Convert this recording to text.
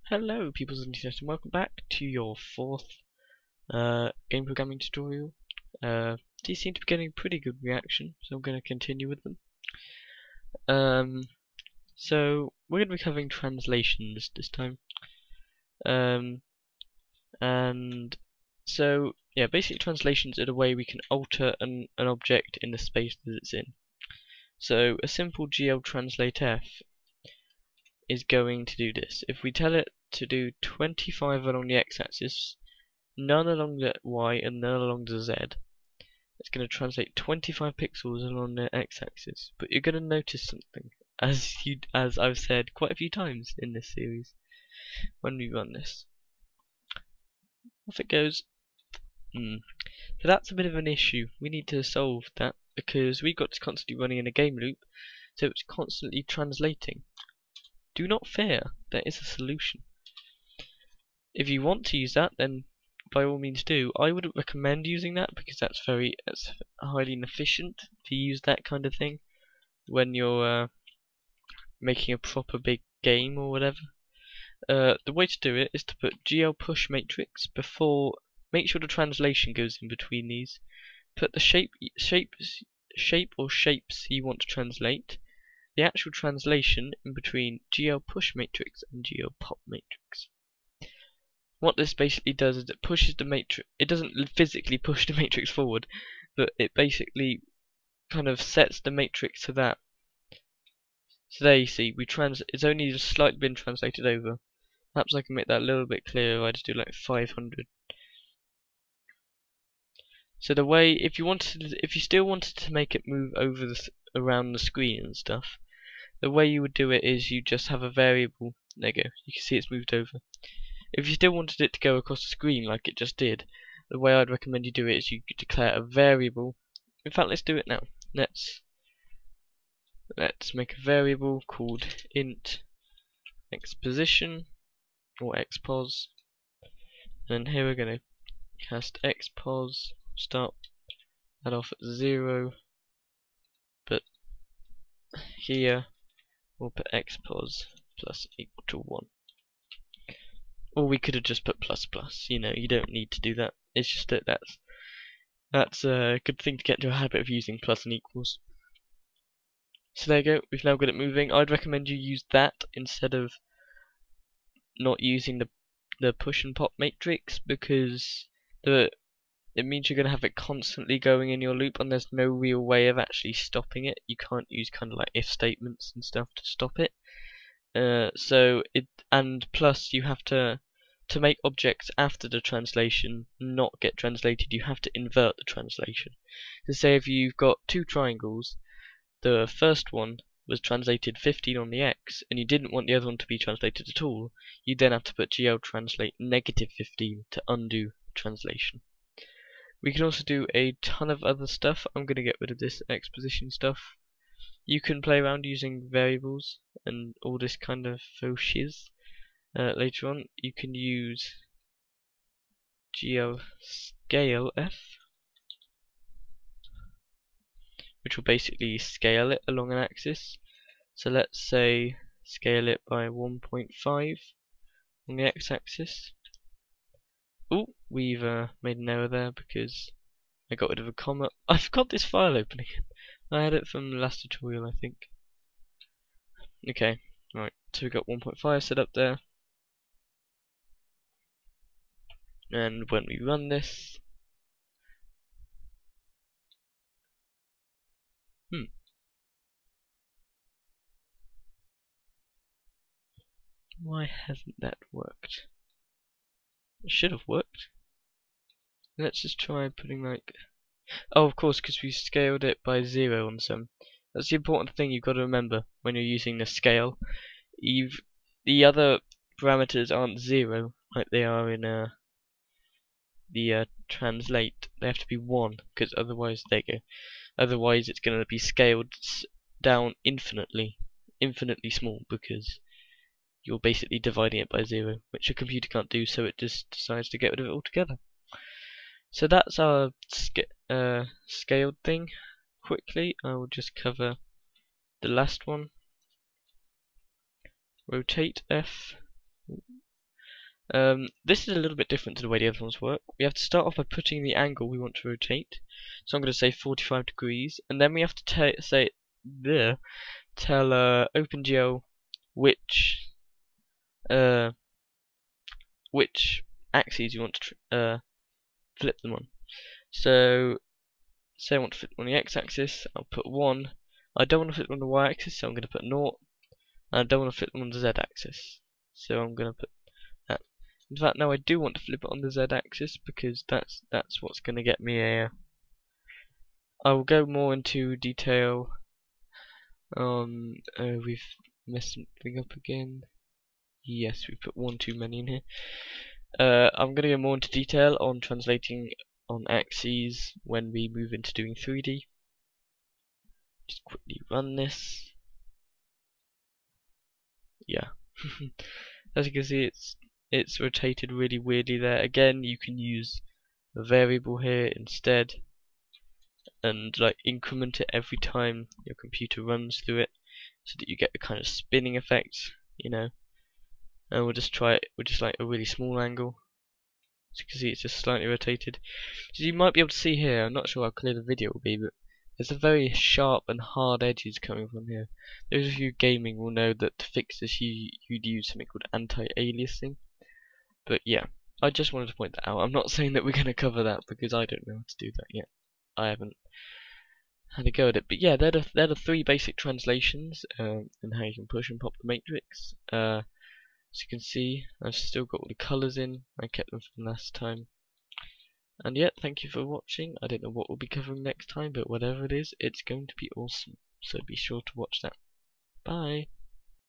Hello, peoples of the internet, and welcome back to your fourth game programming tutorial. These seem to be getting pretty good reaction, so I'm going to continue with them. So we're going to be covering translations this time. And so yeah, basically translations are the way we can alter an object in the space that it's in. So a simple GL translate F is going to do this. If we tell it to do 25 along the x-axis, none along the y, and none along the z, it's going to translate 25 pixels along the x-axis. But you're going to notice something, as I've said quite a few times in this series when we run this. Off it goes. So that's a bit of an issue. We need to solve that because we've got this constantly running in a game loop, so it's constantly translating. Do not fear, there is a solution. If you want to use that, then by all means do. I wouldn't recommend using that because that's highly inefficient to use that kind of thing when you're making a proper big game or whatever. The way to do it is to put GL push matrix before. Make sure the translation goes in between these. Put the shape or shapes you want to translate. The actual translation in between GL push matrix and GL pop matrix. What this basically does is it pushes the matrix. It doesn't physically push the matrix forward, but it basically kind of sets the matrix to that. So there you see, it's only just slightly been translated over. Perhaps I can make that a little bit clearer. I just do like 500. So the way, if you still wanted to make it move over around the screen and stuff, the way you would do it is you just have a variable. There you go. You can see it's moved over. If you still wanted it to go across the screen like it just did, the way I'd recommend you do it is you declare a variable. In fact, let's do it now. Let's make a variable called int xposition or xpos, and here we're going to cast xpos. Start that off at 0, but here we'll put xpos plus equal to 1. Or we could have just put plus plus, you know, you don't need to do that. It's just that that's a good thing to get into a habit of using plus and equals. So there you go, we've now got it moving. I'd recommend you use that instead of not using the push and pop matrix, because it means you're going to have it constantly going in your loop and there's no real way of actually stopping it. You can't use kind of like if statements and stuff to stop it. And plus you have to make objects after the translation not get translated, you have to invert the translation. So say if you've got two triangles, the first one was translated 15 on the x and you didn't want the other one to be translated at all, you then have to put GL translate -15 to undo the translation. We can also do a ton of other stuff. I'm going to get rid of this exposition stuff. You can play around using variables and all this kind of faux shiz. Later on, you can use GL scale F, which will basically scale it along an axis. So let's say scale it by 1.5 on the x-axis. Oh, we've made an error there because I got rid of a comma. I've got this file open again. I had it from the last tutorial, I think. Okay, right, so we got 1.5 set up there. And when we run this, why hasn't that worked? It should have worked. Let's just try putting like, oh, of course, because we scaled it by 0 on some. That's the important thing you've got to remember when you're using the scale. The other parameters aren't 0 like they are in the translate. They have to be 1, because otherwise, there you go. Otherwise, it's going to be scaled down infinitely small, because you're basically dividing it by 0, which a computer can't do, so it just decides to get rid of it altogether. So that's our scaled thing. Quickly, I will just cover the last one. Rotate F. This is a little bit different to the way the other ones work. We have to start off by putting the angle we want to rotate. So I'm going to say 45 degrees, and then we have to tell OpenGL which uh, which axes you want to flip them on. So say I want to flip them on the x-axis, I'll put 1. I don't want to flip them on the y-axis, so I'm going to put 0. And I don't want to flip them on the z-axis, so I'm going to put that. In fact, now I do want to flip it on the z-axis because that's what's going to get me a. I will go more into detail on. We've messed something up again. Yes, we put one too many in here. I'm going to go more into detail on translating on axes when we move into doing 3D. Just quickly run this. Yeah. As you can see, it's rotated really weirdly there. Again, you can use a variable here instead and like increment it every time your computer runs through it so that you get the kind of spinning effect, you know. And we'll just try it with just like a really small angle. As you can see, it's just slightly rotated. So you might be able to see here, I'm not sure how clear the video will be, but there's a very sharp and hard edges coming from here. Those of you gaming will know that to fix this you'd use something called anti-aliasing. But yeah, I just wanted to point that out. I'm not saying that we're going to cover that because I don't know how to do that yet. I haven't had a go at it. But yeah, they're the 3 basic translations and how you can push and pop the matrix. As you can see, I've still got all the colours in. I kept them from last time. And yeah, thank you for watching. I don't know what we'll be covering next time, but whatever it is, it's going to be awesome. So be sure to watch that. Bye!